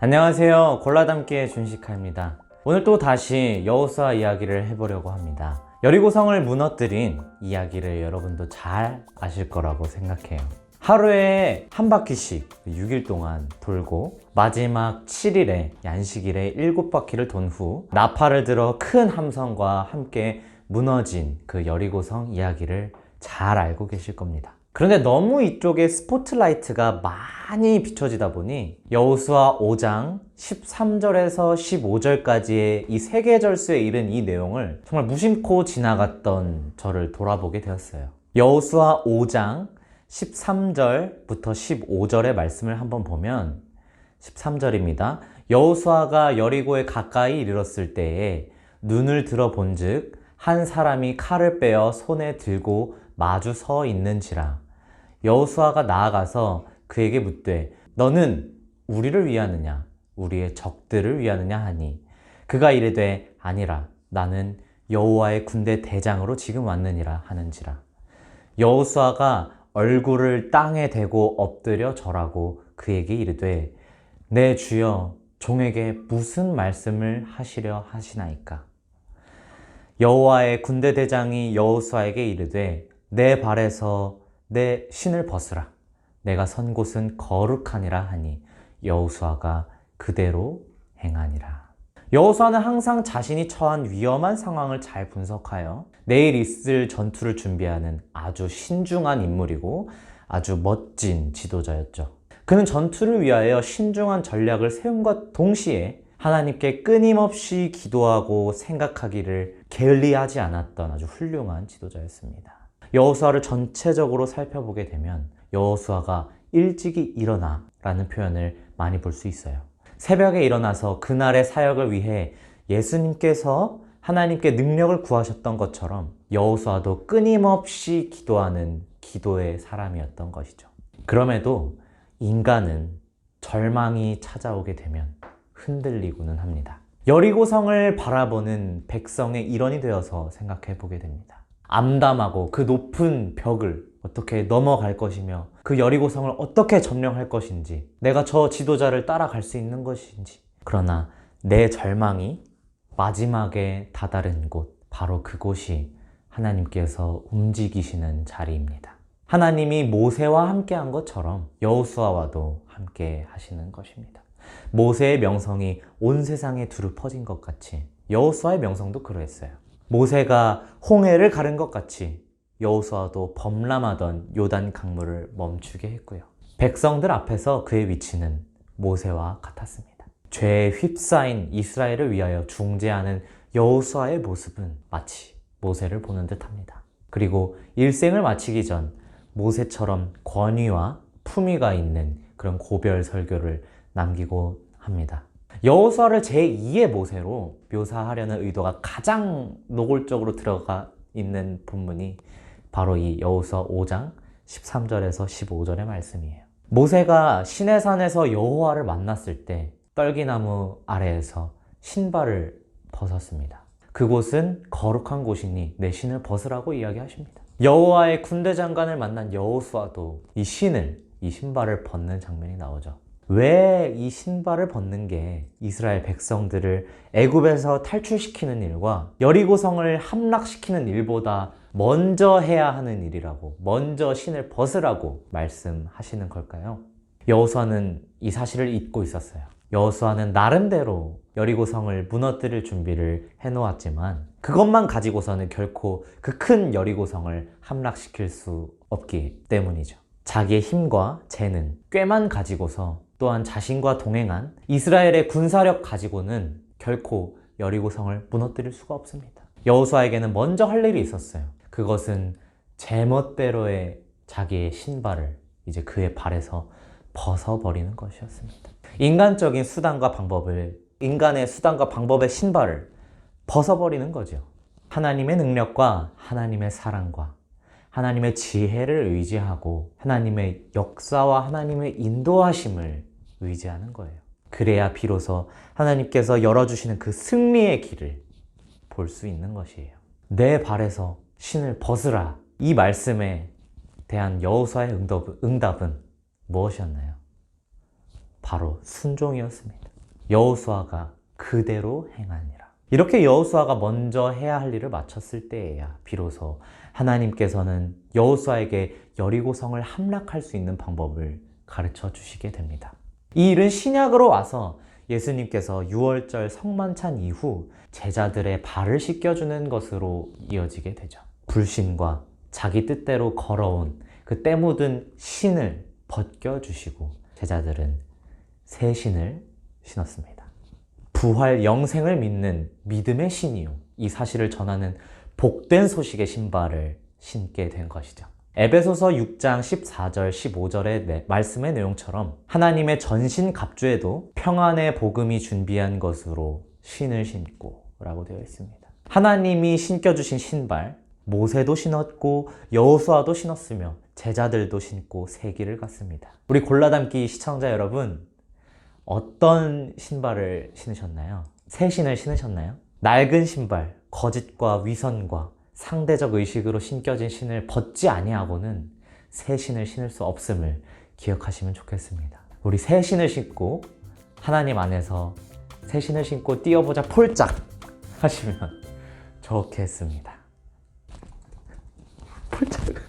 안녕하세요. 골라담기의 준식하입니다. 오늘 또 다시 여호수아 이야기를 해보려고 합니다. 여리고성을 무너뜨린 이야기를 여러분도 잘 아실 거라고 생각해요. 하루에 한 바퀴씩 6일 동안 돌고 마지막 7일에 안식일에 7바퀴를 돈 후 나팔을 들어 큰 함성과 함께 무너진 그 여리고성 이야기를 잘 알고 계실 겁니다. 그런데 너무 이쪽에 스포트라이트가 많이 비춰지다 보니 여호수아 5장 13절에서 15절까지의 이 세계절수에 이른 이 내용을 정말 무심코 지나갔던 저를 돌아보게 되었어요. 여호수아 5장 13절부터 15절의 말씀을 한번 보면 13절입니다. 여호수아가 여리고에 가까이 이르렀을 때에 눈을 들어 본즉 한 사람이 칼을 빼어 손에 들고 마주 서 있는지라. 여호수아가 나아가서 그에게 묻되 너는 우리를 위하느냐 우리의 적들을 위하느냐 하니 그가 이르되 아니라 나는 여호와의 군대 대장으로 지금 왔느니라 하는지라. 여호수아가 얼굴을 땅에 대고 엎드려 절하고 그에게 이르되 내 주여 종에게 무슨 말씀을 하시려 하시나이까. 여호와의 군대 대장이 여호수아에게 이르되 내 발에서 내 신을 벗으라. 내가 선 곳은 거룩하니라 하니 여호수아가 그대로 행하니라. 여호수아는 항상 자신이 처한 위험한 상황을 잘 분석하여 내일 있을 전투를 준비하는 아주 신중한 인물이고 아주 멋진 지도자였죠. 그는 전투를 위하여 신중한 전략을 세움과 동시에 하나님께 끊임없이 기도하고 생각하기를 게을리하지 않았던 아주 훌륭한 지도자였습니다. 여호수아를 전체적으로 살펴보게 되면 여호수아가 일찍이 일어나 라는 표현을 많이 볼 수 있어요. 새벽에 일어나서 그날의 사역을 위해 예수님께서 하나님께 능력을 구하셨던 것처럼 여호수아도 끊임없이 기도하는 기도의 사람이었던 것이죠. 그럼에도 인간은 절망이 찾아오게 되면 흔들리고는 합니다. 여리고성을 바라보는 백성의 일원이 되어서 생각해 보게 됩니다. 암담하고 그 높은 벽을 어떻게 넘어갈 것이며 그 여리고성을 어떻게 점령할 것인지, 내가 저 지도자를 따라갈 수 있는 것인지. 그러나 내 절망이 마지막에 다다른 곳, 바로 그곳이 하나님께서 움직이시는 자리입니다. 하나님이 모세와 함께 한 것처럼 여호수아와도 함께 하시는 것입니다. 모세의 명성이 온 세상에 두루 퍼진 것 같이 여호수아의 명성도 그러했어요. 모세가 홍해를 가른 것 같이 여호수아도 범람하던 요단 강물을 멈추게 했고요. 백성들 앞에서 그의 위치는 모세와 같았습니다. 죄에 휩싸인 이스라엘을 위하여 중재하는 여호수아의 모습은 마치 모세를 보는 듯합니다. 그리고 일생을 마치기 전 모세처럼 권위와 품위가 있는 그런 고별 설교를 남기고 합니다. 여호수아를 제2의 모세로 묘사하려는 의도가 가장 노골적으로 들어가 있는 본문이 바로 이 여호수아 5장 13절에서 15절의 말씀이에요. 모세가 시내산에서 여호와를 만났을 때 떨기나무 아래에서 신발을 벗었습니다. 그곳은 거룩한 곳이니 내 신을 벗으라고 이야기하십니다. 여호와의 군대 장관을 만난 여호수아도 이 신발을 벗는 장면이 나오죠. 왜 이 신발을 벗는 게 이스라엘 백성들을 애굽에서 탈출시키는 일과 여리고성을 함락시키는 일보다 먼저 해야 하는 일이라고, 먼저 신을 벗으라고 말씀하시는 걸까요? 여호수아는 이 사실을 잊고 있었어요. 여호수아는 나름대로 여리고성을 무너뜨릴 준비를 해놓았지만 그것만 가지고서는 결코 그 큰 여리고성을 함락시킬 수 없기 때문이죠. 자기의 힘과 재능, 꾀만 가지고서 또한 자신과 동행한 이스라엘의 군사력 가지고는 결코 여리고성을 무너뜨릴 수가 없습니다. 여호수아에게는 먼저 할 일이 있었어요. 그것은 제멋대로의 자기의 신발을 이제 그의 발에서 벗어버리는 것이었습니다. 인간의 수단과 방법의 신발을 벗어버리는 거죠. 하나님의 능력과 하나님의 사랑과 하나님의 지혜를 의지하고 하나님의 역사와 하나님의 인도하심을 의지하는 거예요. 그래야 비로소 하나님께서 열어주시는 그 승리의 길을 볼 수 있는 것이에요. 내 발에서 신을 벗으라. 이 말씀에 대한 여호수아의 응답은 무엇이었나요? 바로 순종이었습니다. 여호수아가 그대로 행하니라. 이렇게 여호수아가 먼저 해야 할 일을 마쳤을 때에야 비로소 하나님께서는 여호수아에게 여리고성을 함락할 수 있는 방법을 가르쳐 주시게 됩니다. 이 일은 신약으로 와서 예수님께서 유월절 성만찬 이후 제자들의 발을 씻겨주는 것으로 이어지게 되죠. 불신과 자기 뜻대로 걸어온 그 때 묻은 신을 벗겨주시고 제자들은 새 신을 신었습니다. 부활 영생을 믿는 믿음의 신이요, 이 사실을 전하는 복된 소식의 신발을 신게 된 것이죠. 에베소서 6장 14절 15절의 말씀의 내용처럼 하나님의 전신 갑주에도 평안의 복음이 준비한 것으로 신을 신고 라고 되어 있습니다. 하나님이 신겨주신 신발, 모세도 신었고 여호수아도 신었으며 제자들도 신고 새 길을 갔습니다. 우리 골라담기 시청자 여러분, 어떤 신발을 신으셨나요? 새 신을 신으셨나요? 낡은 신발, 거짓과 위선과 상대적 의식으로 신겨진 신을 벗지 아니하고는 새 신을 신을 수 없음을 기억하시면 좋겠습니다. 우리 새 신을 신고 하나님 안에서 새 신을 신고 뛰어보자 폴짝 하시면 좋겠습니다. 폴짝.